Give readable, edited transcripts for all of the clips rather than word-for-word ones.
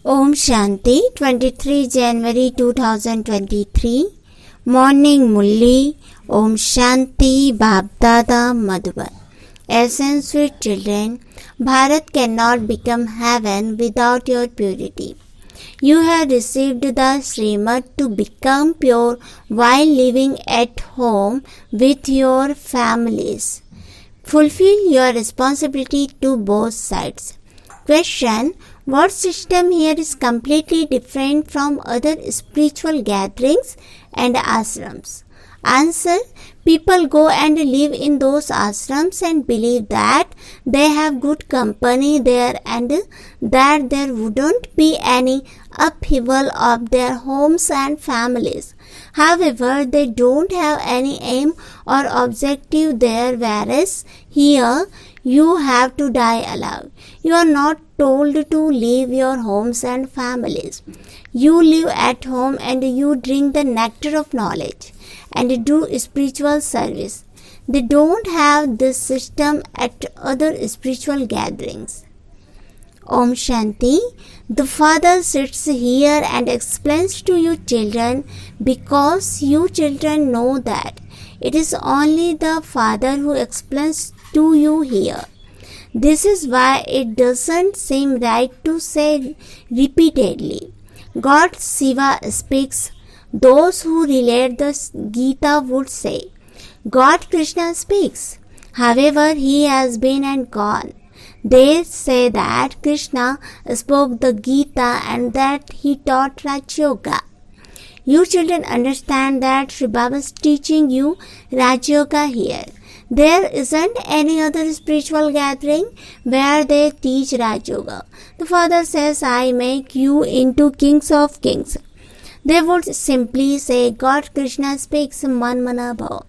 Om Shanti, 23 January 2023, Morning Mulli, Om Shanti, Bapdada Madhuban. Essence, sweet children, Bharat cannot become heaven without your purity. You have received the Srimad to become pure while living at home with your families. Fulfill your responsibility to both sides. Question: what system here is completely different from other spiritual gatherings and ashrams? Answer: people go and live in those ashrams and believe that they have good company there and that there wouldn't be any upheaval of their homes and families. However, they don't have any aim or objective there, whereas here you have to die alive. You are not told to leave your homes and families. You live at home and you drink the nectar of knowledge and do spiritual service. They don't have this system at other spiritual gatherings. Om Shanti. The Father sits here and explains to you children because you children know that it is only the Father who explains to you here. This is why it doesn't seem right to say repeatedly, God Shiva speaks. Those who relate the Gita would say, God Krishna speaks. However, he has been and gone. They say that Krishna spoke the Gita and that he taught Raj Yoga. You children understand that Sri Baba is teaching you Raj Yoga here. There isn't any other spiritual gathering where they teach Raj Yoga. The Father says, I make you into kings of kings. They would simply say, God Krishna speaks Man Mana Bhava.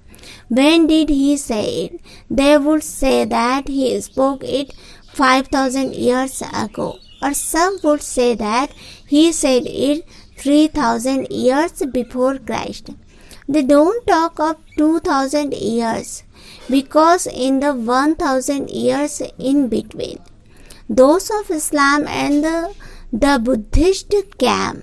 When did he say it? They would say that he spoke it 5,000 years ago. Or some would say that he said it 3,000 years before Christ. They don't talk of 2,000 years because in the 1,000 years in between, those of Islam and the Buddhist came.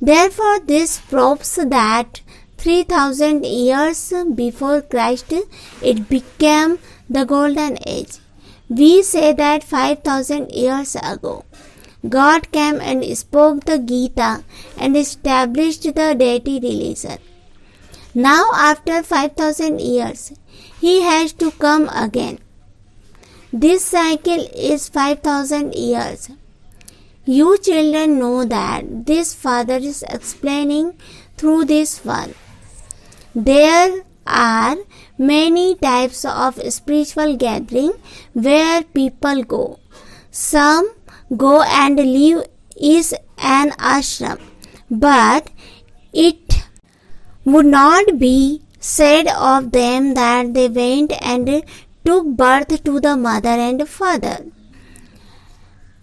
Therefore, this proves that 3,000 years before Christ, it became the golden age. We say that 5,000 years ago, God came and spoke the Gita and established the deity religion. Now, after 5,000 years, he has to come again. This cycle is 5,000 years. You children know that this Father is explaining through this one. There are many types of spiritual gathering where people go. Some go and live is an ashram, but it would not be said of them that they went and took birth to the mother and father,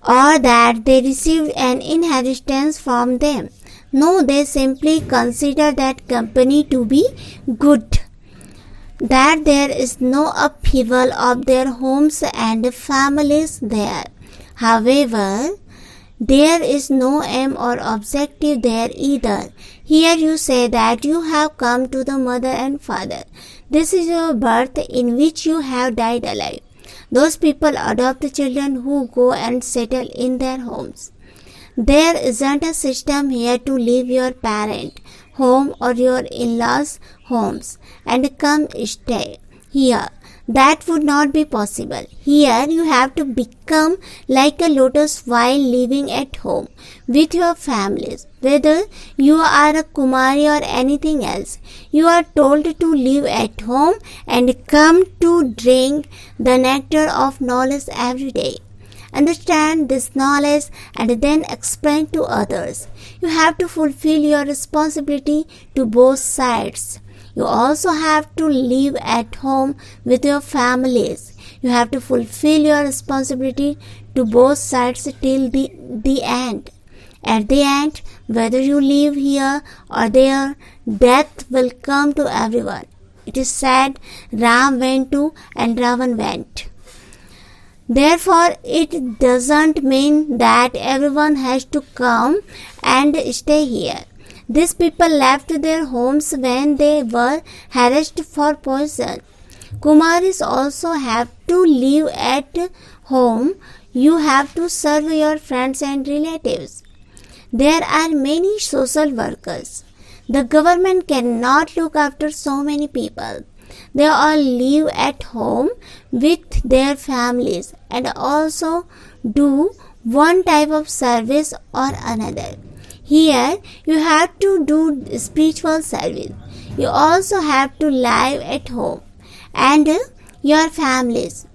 or that they received an inheritance from them. No, they simply consider that company to be good, that there is no upheaval of their homes and families there. However, there is no aim or objective there either. Here you say that you have come to the mother and father. This is your birth in which you have died alive. Those people adopt the children who go and settle in their homes. There isn't a system here to leave your parent home or your in-laws' homes and come stay here. That would not be possible. Here you have to become like a lotus while living at home with your families. Whether you are a Kumari or anything else, you are told to live at home and come to drink the nectar of knowledge every day. Understand this knowledge and then explain to others. You have to fulfill your responsibility to both sides. You also have to live at home with your families. You have to fulfill your responsibility to both sides till the end. At the end, whether you live here or there, death will come to everyone. It is said, Ram went to and Ravan went. Therefore, it doesn't mean that everyone has to come and stay here. These people left their homes when they were harassed for poison. Kumaris also have to live at home. You have to serve your friends and relatives. There are many social workers. The government cannot look after so many people. They all live at home with their families and also do one type of service or another. Here you have to do spiritual service. You also have to live at home and your families.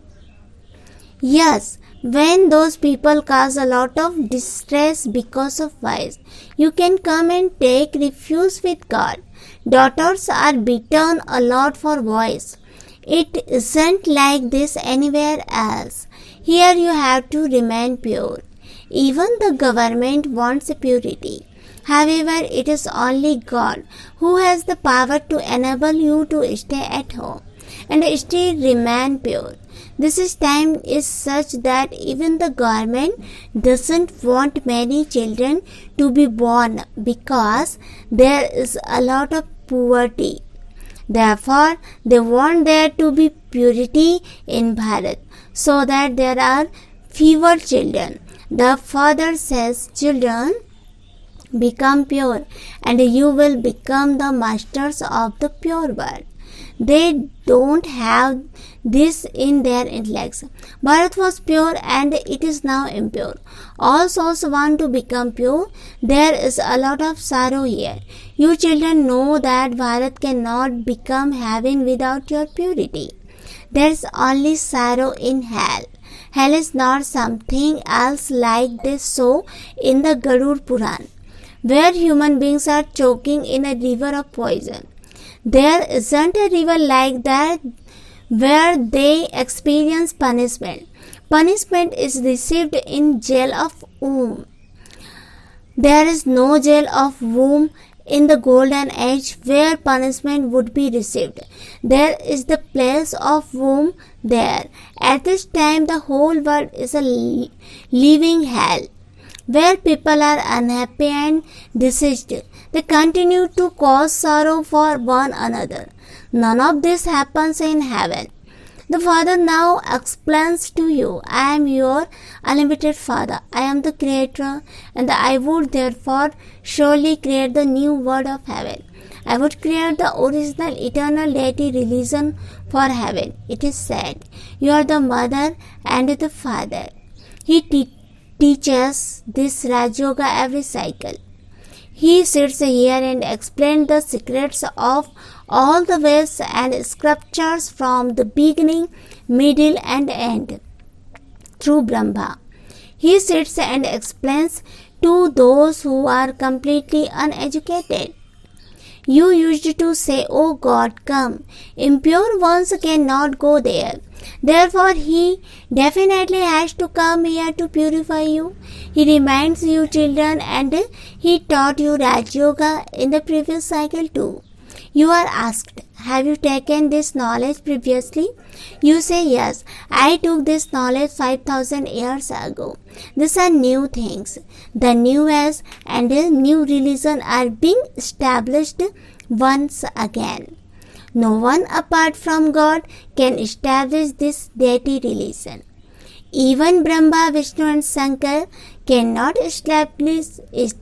Yes, when those people cause a lot of distress because of vice, you can come and take refuge with God. Daughters are beaten a lot for boys. It isn't like this anywhere else. Here you have to remain pure. Even the government wants purity. However, it is only God who has the power to enable you to stay at home and still remain pure. This time is such that even the government doesn't want many children to be born because there is a lot of poverty. Therefore, they want there to be purity in Bharat so that there are fewer children. The Father says, children, become pure and you will become the masters of the pure world. They don't have this in their intellects. Bharat was pure and it is now impure. All souls want to become pure. There is a lot of sorrow here. You children know that Bharat cannot become heaven without your purity. There is only sorrow in hell. Hell is not something else like they show in the Garuda Puran, where human beings are choking in a river of poison. There isn't a river like that where they experience punishment. Punishment is received in jail of womb. There is no jail of womb in the golden age where punishment would be received. There is the place of womb there. At this time the whole world is a living hell, where people are unhappy and diseased. They continue to cause sorrow for one another. None of this happens in heaven. The Father now explains to you, I am your unlimited Father. I am the Creator, and I would therefore surely create the new world of heaven. I would create the original eternal deity religion for heaven. It is said, you are the mother and the father. He teaches this Raj Yoga every cycle. He sits here and explains the secrets of all the Veds and scriptures from the beginning, middle and end through Brahma. He sits and explains to those who are completely uneducated. You used to say, oh God, come. Impure ones cannot go there. Therefore, he definitely has to come here to purify you. He reminds you, children, and he taught you Raj Yoga in the previous cycle too. You are asked, have you taken this knowledge previously? You say, yes, I took this knowledge 5,000 years ago. These are new things. The new age and the new religion are being established once again. No one apart from God can establish this deity religion. Even Brahma, Vishnu and Shankar cannot establish it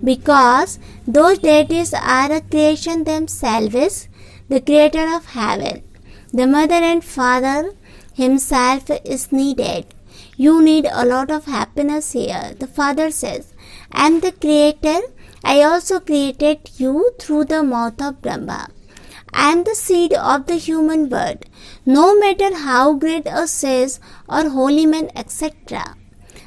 because those deities are a creation themselves, the creator of heaven. The mother and father himself is needed. You need a lot of happiness here. The father says, I am the creator. I also created you through the mouth of Brahma. I am the seed of the human bird, no matter how great a sage or holy man, etc.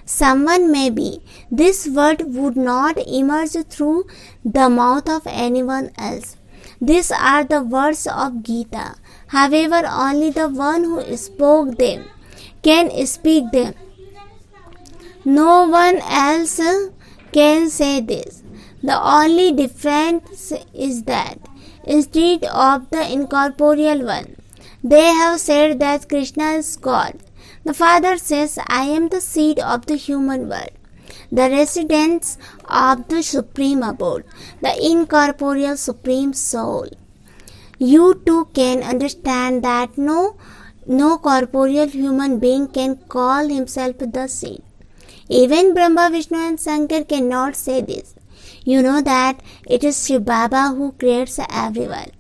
Someone may be, this word would not emerge through the mouth of anyone else. These are the words of Gita. However, only the one who spoke them can speak them. No one else can say this. The only difference is that instead of the incorporeal one, they have said that Krishna is God. The father says, I am the seed of the human world, the residence of the supreme abode, the incorporeal supreme soul. You too can understand that no corporeal human being can call himself the seed. Even Brahma, Vishnu and Shankar cannot say this. You know that it is Shiv Baba who creates everyone.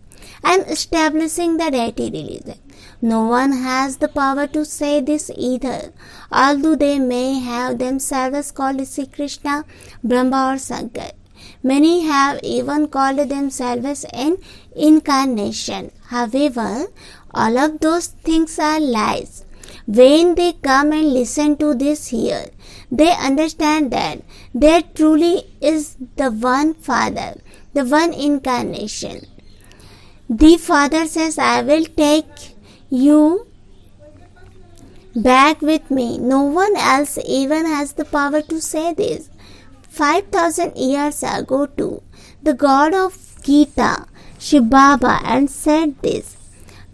I am establishing the deity religion. No one has the power to say this either, although they may have themselves called Sri Krishna, Brahma or Shankar. Many have even called themselves an incarnation. However, all of those things are lies. When they come and listen to this here, they understand that there truly is the one Father, the one incarnation. The Father says, I will take you back with me. No one else even has the power to say this. 5,000 years ago too, the God of Gita, Shiv Baba, and said this.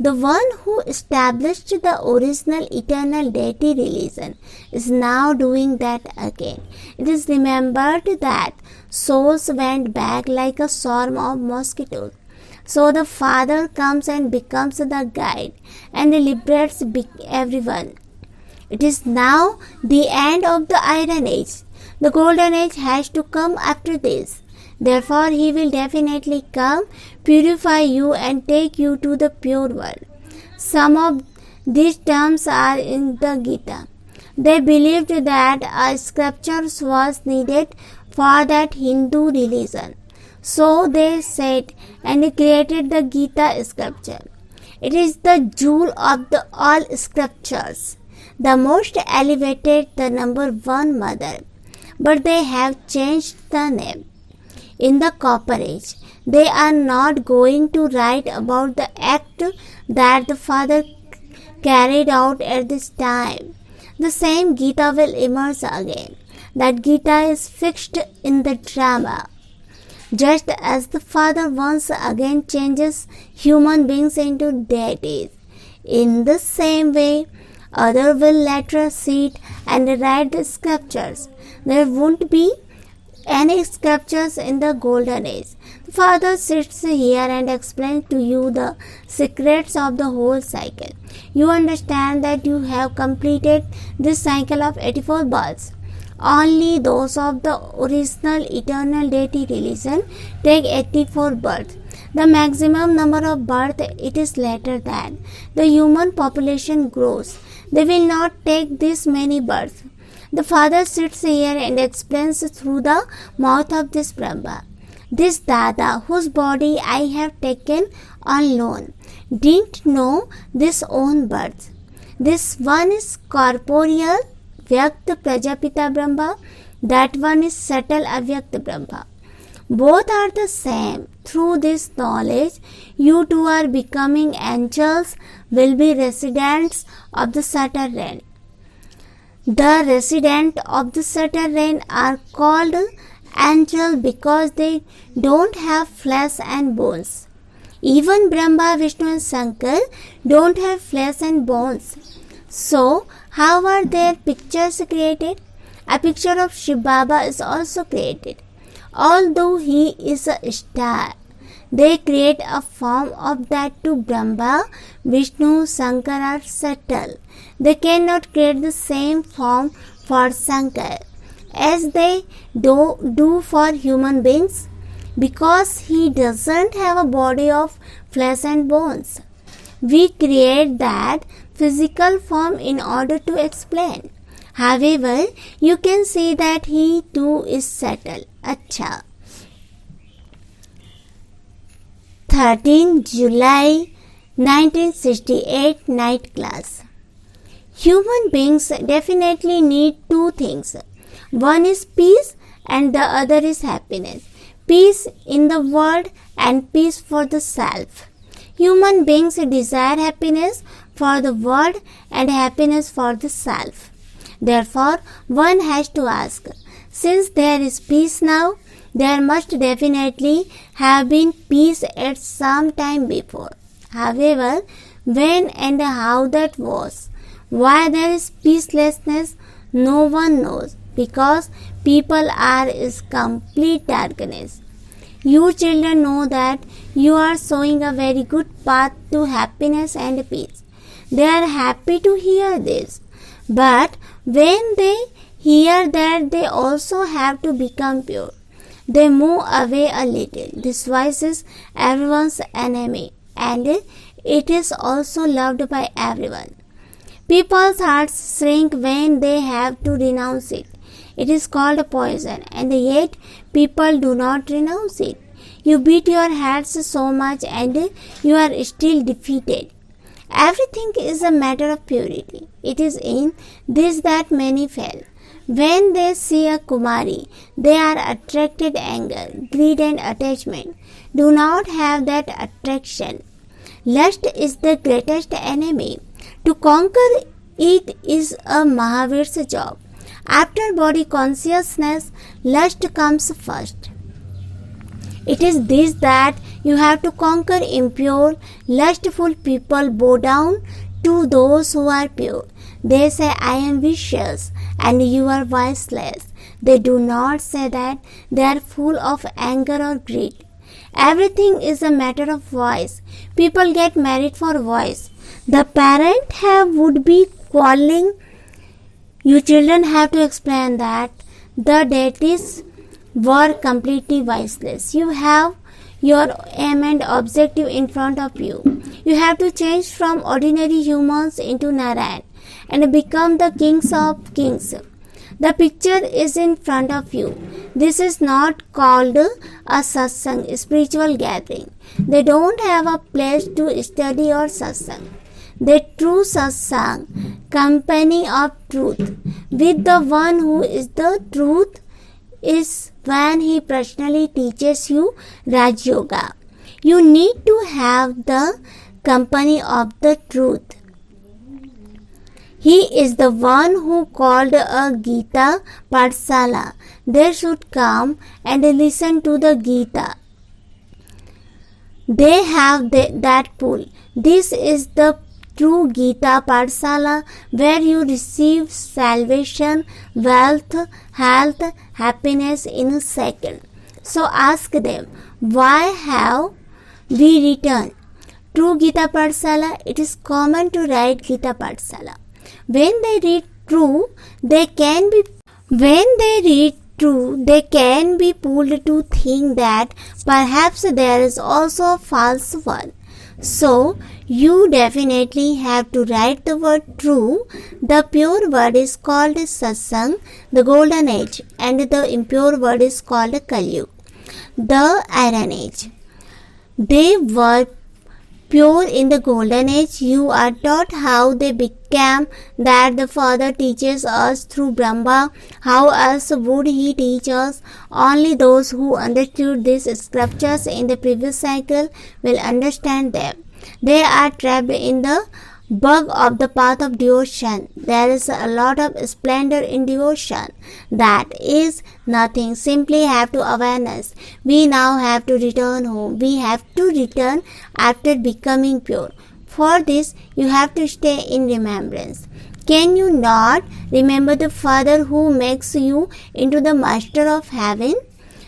The one who established the original eternal deity religion is now doing that again. It is remembered that souls went back like a swarm of mosquitoes. So the Father comes and becomes the guide and liberates everyone. It is now the end of the Iron Age. The Golden Age has to come after this. Therefore, He will definitely come, purify you and take you to the pure world. Some of these terms are in the Gita. They believed that a scripture was needed for that Hindu religion. So they said and created the Gita scripture. It is the jewel of the all scriptures, the most elevated, the number one mother. But they have changed the name. In the Copper Age, they are not going to write about the act that the Father carried out at this time. The same Gita will emerge again. That Gita is fixed in the drama. Just as the Father once again changes human beings into deities, in the same way, others will later sit and write the scriptures. There won't be any scriptures in the Golden Age. The Father sits here and explains to you the secrets of the whole cycle. You understand that you have completed this cycle of 84 births. Only those of the original eternal deity religion take 84 births. The maximum number of births, it is later than the human population grows. They will not take this many births. The Father sits here and explains through the mouth of this Brahma. This Dada, whose body I have taken on loan, didn't know this own birth. This one is corporeal, Vyakt Prajapita Brahma. That one is subtle Avyakt Brahma. Both are the same. Through this knowledge, you two are becoming angels, will be residents of the subtle realm. The residents of the subtle realm are called angels because they don't have flesh and bones. Even Brahma, Vishnu and Shankar don't have flesh and bones. So, how are their pictures created? A picture of Shiv Baba is also created. Although he is a star, they create a form of that to Brahma, Vishnu, Shankar are subtle. They cannot create the same form for Shankar as they do for human beings because he doesn't have a body of flesh and bones. We create that physical form in order to explain. However, you can see that he too is subtle. Acha. 13 July 1968 night class. Human beings definitely need two things. One is peace and the other is happiness. Peace in the world and peace for the self. Human beings desire happiness for the world and happiness for the self. Therefore, one has to ask, since there is peace now, there must definitely have been peace at some time before. However, when and how that was, Why there is peacelessness? No one knows, because people are in complete darkness. You children know that you are showing a very good path to happiness and peace. They are happy to hear this. But when they hear that they also have to become pure, they move away a little. This voice is everyone's enemy, and it is also loved by everyone. People's hearts shrink when they have to renounce it. It is called poison, and yet people do not renounce it. You beat your heads so much and you are still defeated. Everything is a matter of purity. It is in this that many fail. When they see a Kumari, they are attracted anger, greed and attachment. Do not have that attraction. Lust is the greatest enemy. To conquer it is a Mahavir's job. After body consciousness, lust comes first. It is this that you have to conquer. Impure, lustful people bow down to those who are pure. They say, I am vicious and you are viceless. They do not say that they are full of anger or greed. Everything is a matter of voice. People get married for voice. The parent would be quarreling. You children have to explain that the deities were completely voiceless. You have your aim and objective in front of you. You have to change from ordinary humans into Narayan and become the kings of kings. The picture is in front of you. This is not called a satsang, spiritual gathering. They don't have a place to study or satsang. The true satsang, company of truth, with the one who is the truth, is when he personally teaches you Raj Yoga. You need to have the company of the truth. He is the one who called a Gita Pathsala. They should come and listen to the Gita. They have that pull. This is the true Gita Pathsala, where you receive salvation, wealth, health, happiness in a second. So ask them, why have we written true Gita Pathsala? It is common to write Gita Pathsala. When they read true, they can be pulled to think that perhaps there is also a false one. So, you definitely have to write the word true. The pure word is called satsang, the golden age, and the impure word is called Kali Yuga, the iron age. They were pure in the golden age. You are taught how they became that. The Father teaches us through Brahma. How else would he teach us? Only those who understood these scriptures in the previous cycle will understand them. They are trapped in the bug of the path of devotion. There is a lot of splendor in devotion. That is nothing. Simply have to awareness. We now have to return home. We have to return after becoming pure. For this, you have to stay in remembrance. Can you not remember the Father who makes you into the Master of Heaven?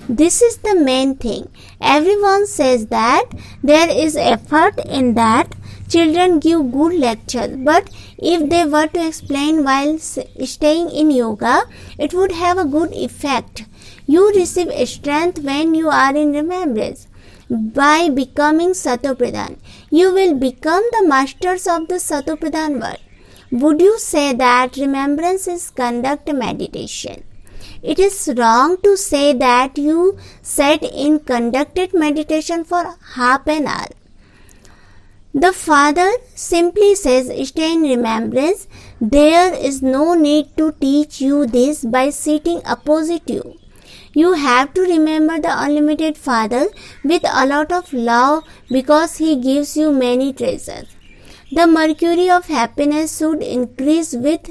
This is the main thing. Everyone says that there is effort in that. Children give good lectures, but if they were to explain while staying in yoga, it would have a good effect. You receive strength when you are in remembrance. By becoming Satopradhan, you will become the masters of the Satopradhan world. Would you say that remembrance is conduct meditation? It is wrong to say that you sat in conducted meditation for half an hour. The Father simply says, stay in remembrance. There is no need to teach you this by sitting opposite you. You have to remember the unlimited Father with a lot of love because He gives you many treasures. The mercury of happiness should increase with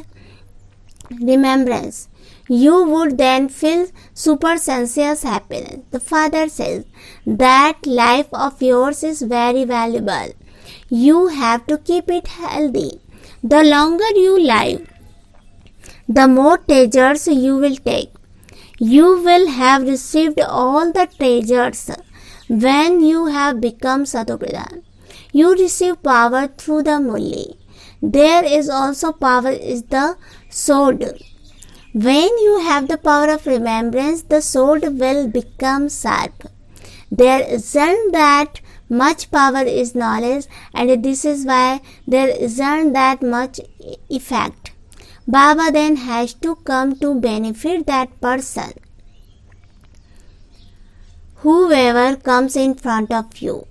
remembrance. You would then feel supersensuous happiness. The Father says that life of yours is very valuable. You have to keep it healthy. The longer you live, the more treasures you will take. You will have received all the treasures when you have become Sadhupradhan. You receive power through the Murali. There is also power is the sword. When you have the power of remembrance, the sword will become sharp. There isn't that much power is knowledge, and this is why there isn't that much effect. Baba then has to come to benefit that person. Whoever comes in front of you,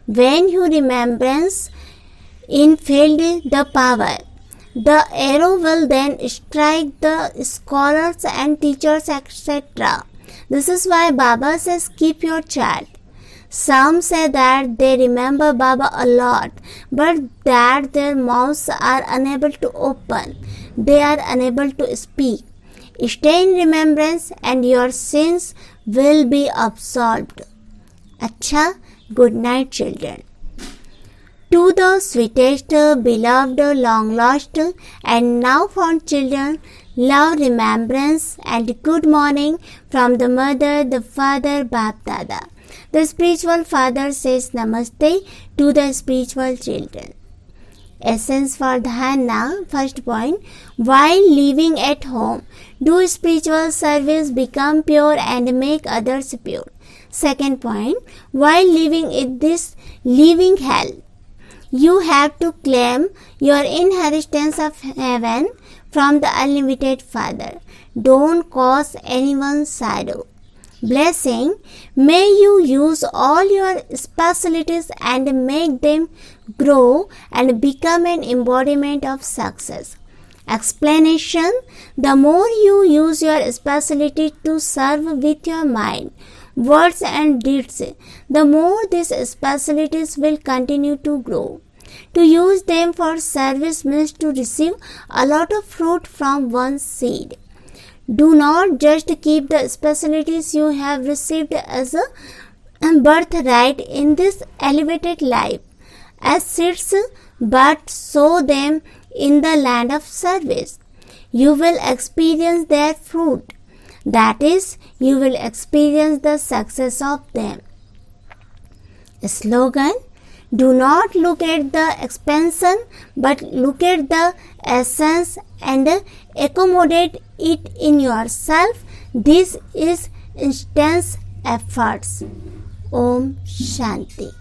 when you remembrance infilled the power, the arrow will then strike the scholars and teachers, etc. This is why Baba says keep your chart. Some say that they remember Baba a lot, but that their mouths are unable to open. They are unable to speak. Stay in remembrance and your sins will be absolved. Acha, good night children. To the sweetest, beloved, long lost and now found children, love, remembrance and good morning from the mother, the father, Bap Dada. The spiritual father says Namaste to the spiritual children. Essence for Dhyana. First point, while living at home, do spiritual service, become pure and make others pure. Second point, while living in this living hell, you have to claim your inheritance of heaven from the unlimited Father. Don't cause anyone sorrow. Blessing, may you use all your specialties and make them grow and become an embodiment of success. Explanation, the more you use your specialty to serve with your mind, words and deeds, the more these specialties will continue to grow. To use them for service means to receive a lot of fruit from one seed. Do not just keep the specialties you have received as a birthright in this elevated life as seeds, but sow them in the land of service. You will experience their fruit. That is, you will experience the success of them. Slogan, do not look at the expansion, but look at the essence and accommodate it in yourself. This is intense efforts. Om Shanti.